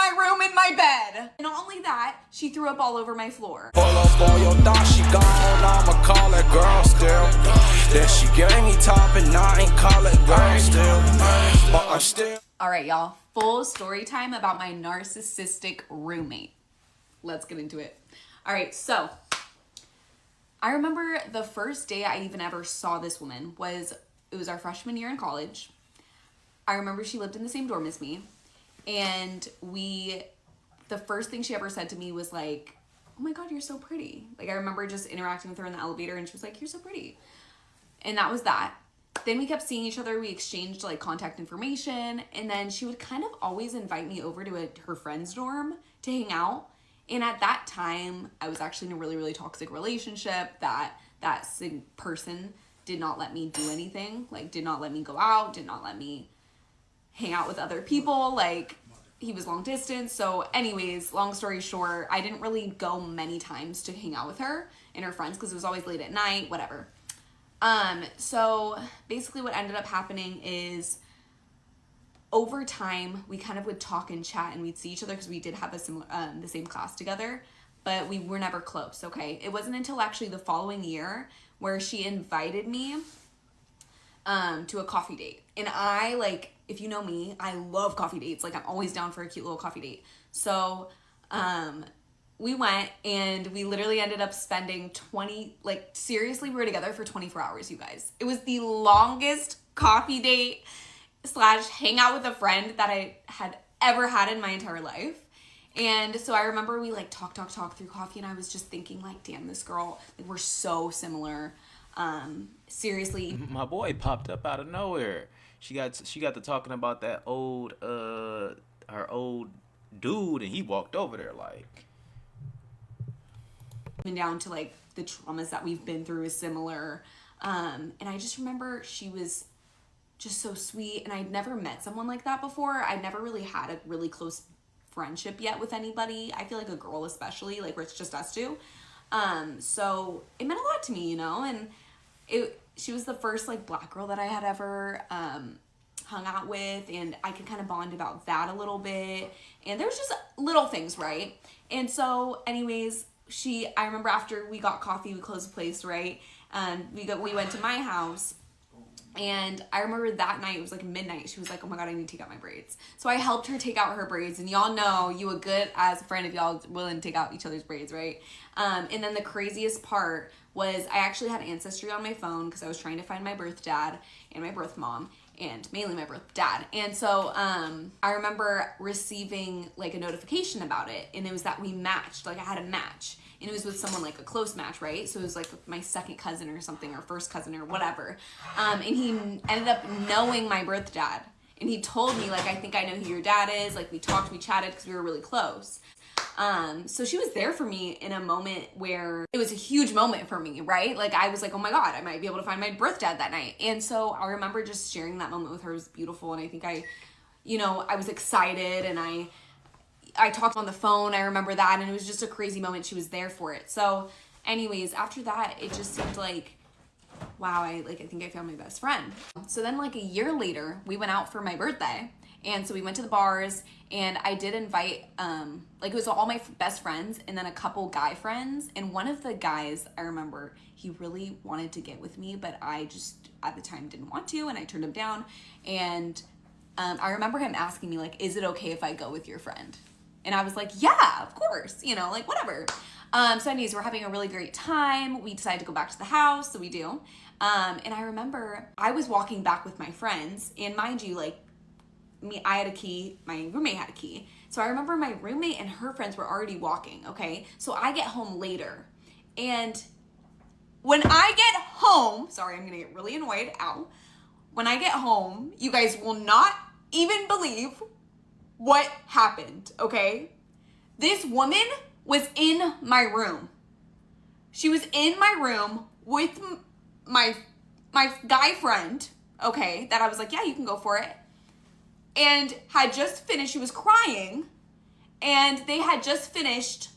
my room in my bed. And not only that, she threw up all over my floor. Pull up on your thought, she gone, I'ma call it girl still. Then she gave me top and I ain't call it girl still. But I'm still. All right, y'all, full story time about my narcissistic roommate. Let's get into it. All right, so I remember the first day I even ever saw this woman was our freshman year in college. I remember she lived in the same dorm as me, and the first thing she ever said to me was like, "Oh my God, you're so pretty." Like, I remember just interacting with her in the elevator, and she was like, "You're so pretty." And that was that. Then we kept seeing each other. We exchanged like contact information, and then she would kind of always invite me over to her friend's dorm to hang out. And at that time, I was actually in a really, really toxic relationship that person did not let me do anything, like did not let me go out, did not let me hang out with other people. Like, he was long distance. So anyways, long story short, I didn't really go many times to hang out with her and her friends because it was always late at night, whatever. So basically what ended up happening is over time, we kind of would talk and chat, and we'd see each other because we did have a similar, the same class together, but we were never close. Okay. It wasn't until actually the following year where she invited me, to a coffee date. And I, like, if you know me, I love coffee dates. Like, I'm always down for a cute little coffee date. So, we went, and we literally ended up spending seriously, we were together for 24 hours, you guys. It was the longest coffee date / hang out with a friend that I had ever had in my entire life. And so I remember we like talk through coffee, and I was just thinking like, damn, this girl, like, we're so similar. Seriously. My boy popped up out of nowhere. She got to talking about that her old dude, and he walked over there like. Down to like the traumas that we've been through is similar. And I just remember she was just so sweet, and I'd never met someone like that before. I'd never really had a really close friendship yet with anybody. I feel like a girl especially, like where it's just us two. So it meant a lot to me, you know, and she was the first like black girl that I had ever hung out with, and I could kind of bond about that a little bit. And there was just little things, right? And so anyways, I remember after we got coffee, we closed the place, right? We went to my house, and I remember that night, it was like midnight, she was like, "Oh my God, I need to take out my braids." So I helped her take out her braids, and y'all know you a good as a friend if y'all willing to take out each other's braids, right? And then the craziest part was I actually had Ancestry on my phone because I was trying to find my birth dad and my birth mom, and mainly my birth dad. And so I remember receiving like a notification about it, and it was that we matched, like I had a match, and it was with someone like a close match, right? So it was like my second cousin or something, or first cousin or whatever. And he ended up knowing my birth dad, and he told me like, "I think I know who your dad is." Like, we talked, we chatted because we were really close. So she was there for me in a moment where it was a huge moment for me, right? Like, I was like, "Oh my God, I might be able to find my birth dad that night." And so I remember just sharing that moment with her. It was beautiful. And I think I was excited, and I talked on the phone. I remember that. And it was just a crazy moment. She was there for it. So anyways, after that, it just seemed like, wow, I think I found my best friend. So then like a year later, we went out for my birthday. And so we went to the bars, and I did invite, it was all my best friends and then a couple guy friends. And one of the guys, I remember, he really wanted to get with me, but I just at the time didn't want to, and I turned him down. And I remember him asking me like, "Is it okay if I go with your friend?" And I was like, "Yeah, of course, like whatever." So anyways, we're having a really great time. We decided to go back to the house, so we do. And I remember I was walking back with my friends, and mind you, like, I had a key, my roommate had a key. So I remember my roommate and her friends were already walking, okay? So I get home later, and when I get home, sorry, I'm gonna get really annoyed, ow. When I get home, you guys will not even believe what happened, okay? This woman was in my room. She was in my room with my guy friend, okay, that I was like, "Yeah, you can go for it." And had just finished, she was crying, and they had just finished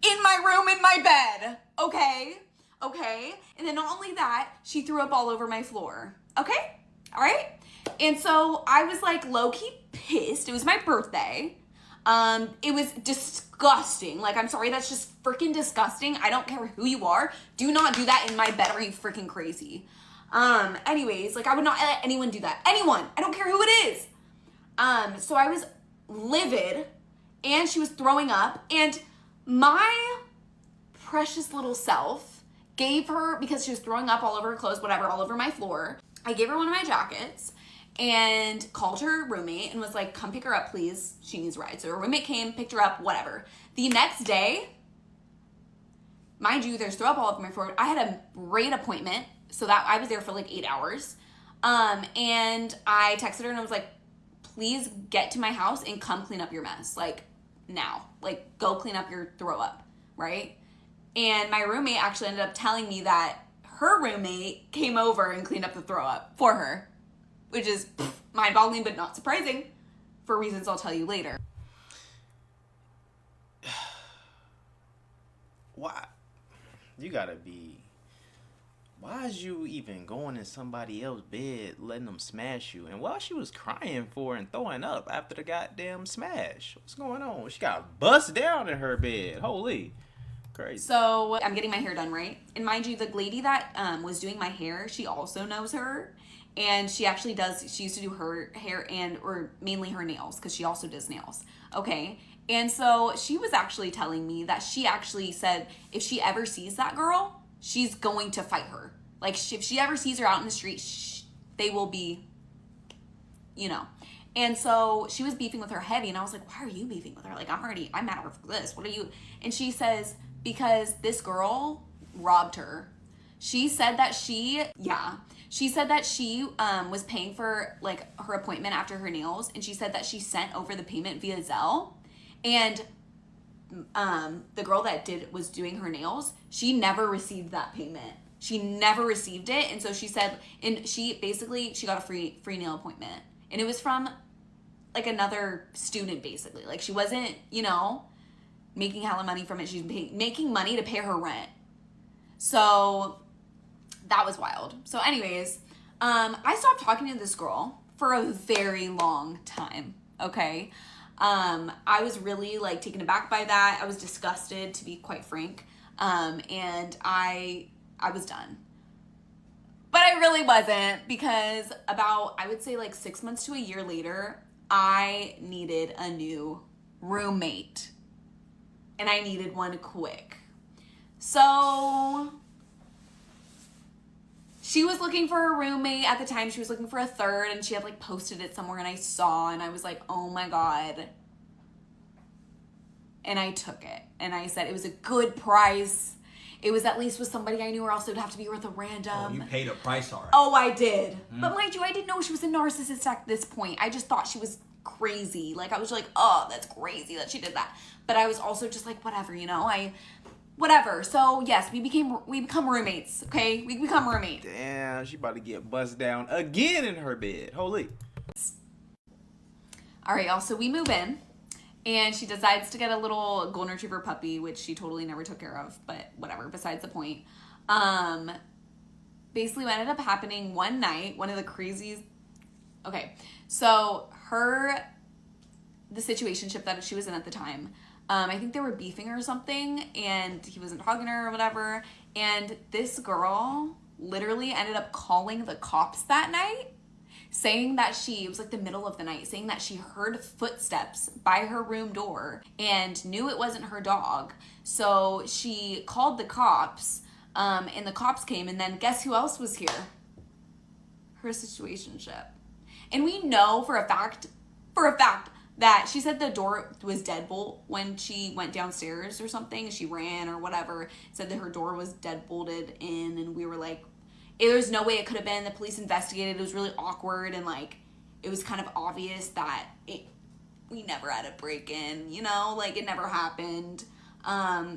in my room, in my bed, okay? And then not only that, she threw up all over my floor, okay? All right? And so I was like low-key pissed. It was my birthday. It was disgusting. Like, I'm sorry, that's just freaking disgusting. I don't care who you are. Do not do that in my bed. Are you freaking crazy? Anyways, like, I would not let anyone do that. Anyone. I don't care who it is. So I was livid, and she was throwing up, and my precious little self gave her, because she was throwing up all over her clothes, whatever, all over my floor, I gave her one of my jackets and called her roommate and was like, come pick her up, please. She needs a ride. So her roommate came, picked her up, whatever. The next day, mind you, there's throw up all over my floor. I had a great appointment, so that I was there for like 8 hours. And I texted her and I was like, please get to my house and come clean up your mess. Like, now. Like, go clean up your throw up, right? And my roommate actually ended up telling me that her roommate came over and cleaned up the throw up for her, which is mind-boggling but not surprising for reasons I'll tell you later. Why? You gotta be... Why is you even going in somebody else's bed, letting them smash you? And while she was crying for and throwing up after the goddamn smash, what's going on? She got bust down in her bed. Holy... Crazy. So I'm getting my hair done, right? And mind you, the lady that was doing my hair, she also knows her. And she actually she used to do her hair or mainly her nails, because she also does nails. Okay. And so she was actually telling me that she actually said if she ever sees that girl, she's going to fight her. Like, if she ever sees her out in the street, they will be, you know. And so she was beefing with her heavy, and I was like, why are you beefing with her? Like, I'm mad at her for this. What are you? And she says, because this girl robbed her. She said that she was paying for like her appointment after her nails, and she said that she sent over the payment via Zelle, and the girl that was doing her nails, she never received that payment. She never received it. And so she said, and she got a free nail appointment, and it was from like another student, basically. Like, she wasn't, you know, making hella money from it. She's making money to pay her rent. So that was wild. So anyways, I stopped talking to this girl for a very long time. Okay. I was really like taken aback by that. I was disgusted, to be quite frank. And I was done. But I really wasn't, because about, I would say like 6 months to a year later, I needed a new roommate. And I needed one quick. So she was looking for a roommate at the time. She was looking for a third, and she had like posted it somewhere, and I saw, and I was like, oh my God. And I took it, and I said it was a good price. It was at least with somebody I knew, or else it would have to be with a random. Oh, you paid a price already. Oh, I did. But mind you, I didn't know she was a narcissist at this point. I just thought she was crazy. Like, I was like, oh, that's crazy that she did that. But I was also just like, whatever, you know, whatever. So yes, we become roommates. Okay, we become roommates. Damn, she about to get buzzed down again in her bed. Holy. All right, y'all. So we move in, and she decides to get a little golden retriever puppy, which she totally never took care of. But whatever. Besides the point. Basically, what ended up happening one night, one of the craziest. Okay, so the situationship that she was in at the time. I think they were beefing or something, and he wasn't talking to her or whatever. And this girl literally ended up calling the cops that night, saying that it was like the middle of the night, saying that she heard footsteps by her room door and knew it wasn't her dog. So she called the cops, and the cops came, and then guess who else was here? Her situationship. And we know for a fact that she said the door was deadbolt when she went downstairs or something. She ran or whatever. Said that her door was deadbolted in, and we were like, there was no way it could have been. The police investigated. It was really awkward, and like it was kind of obvious that we never had a break-in, you know, like it never happened.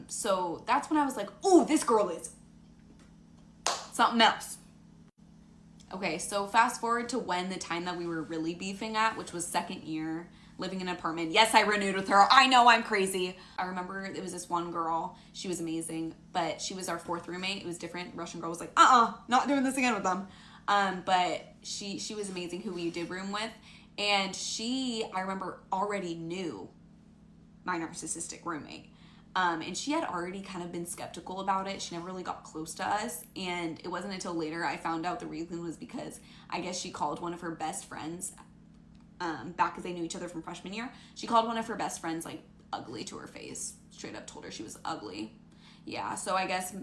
So that's when I was like, ooh, this girl is something else. Okay, so fast forward to the time that we were really beefing at, which was second year, living in an apartment. Yes, I renewed with her. I know, I'm crazy. I remember it was this one girl. She was amazing, but she was our fourth roommate. It was different. Russian girl was like, not doing this again with them. But she was amazing who we did room with. And I remember, already knew my narcissistic roommate. And she had already kind of been skeptical about it. She never really got close to us. And it wasn't until later I found out the reason was because I guess she called one of her best friends, back because they knew each other from freshman year. She called one of her best friends, like, ugly to her face. Straight up told her she was ugly. Yeah, so I guess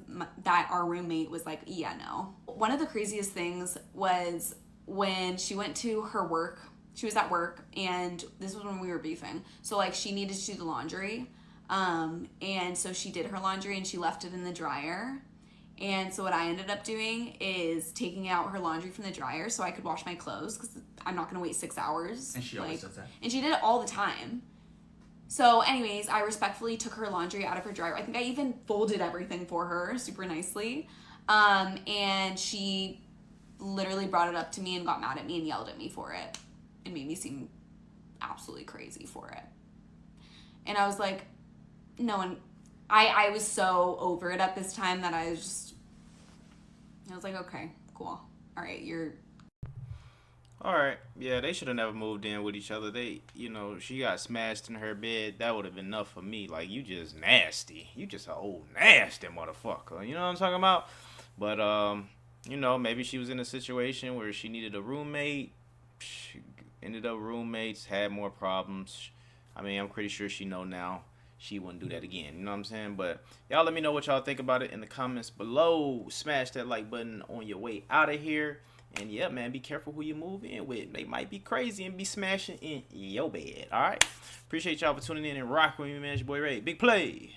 that our roommate was like, yeah, no. One of the craziest things was when she went to her work. She was at work, and this was when we were beefing. So, like, she needed to do the laundry. And so she did her laundry, and she left it in the dryer. And so what I ended up doing is taking out her laundry from the dryer so I could wash my clothes, because I'm not going to wait 6 hours. And she always does that. And she did it all the time. So anyways, I respectfully took her laundry out of her dryer. I think I even folded everything for her super nicely. And she literally brought it up to me and got mad at me and yelled at me for it. It made me seem absolutely crazy for it. And I was like, no one, I was so over it at this time that I was like, okay, cool. All right, All right, yeah, they should have never moved in with each other. She got smashed in her bed. That would have been enough for me. Like, you just nasty. You just an old nasty motherfucker. You know what I'm talking about? But, maybe she was in a situation where she needed a roommate. She ended up roommates, had more problems. I mean, I'm pretty sure she know now she wouldn't do that again. You know what I'm saying? But y'all let me know what y'all think about it in the comments below. Smash that like button on your way out of here. And yeah, man, be careful who you move in with. They might be crazy and be smashing in your bed. All right? Appreciate y'all for tuning in and rocking with me, man. It's your boy Ray. Big play.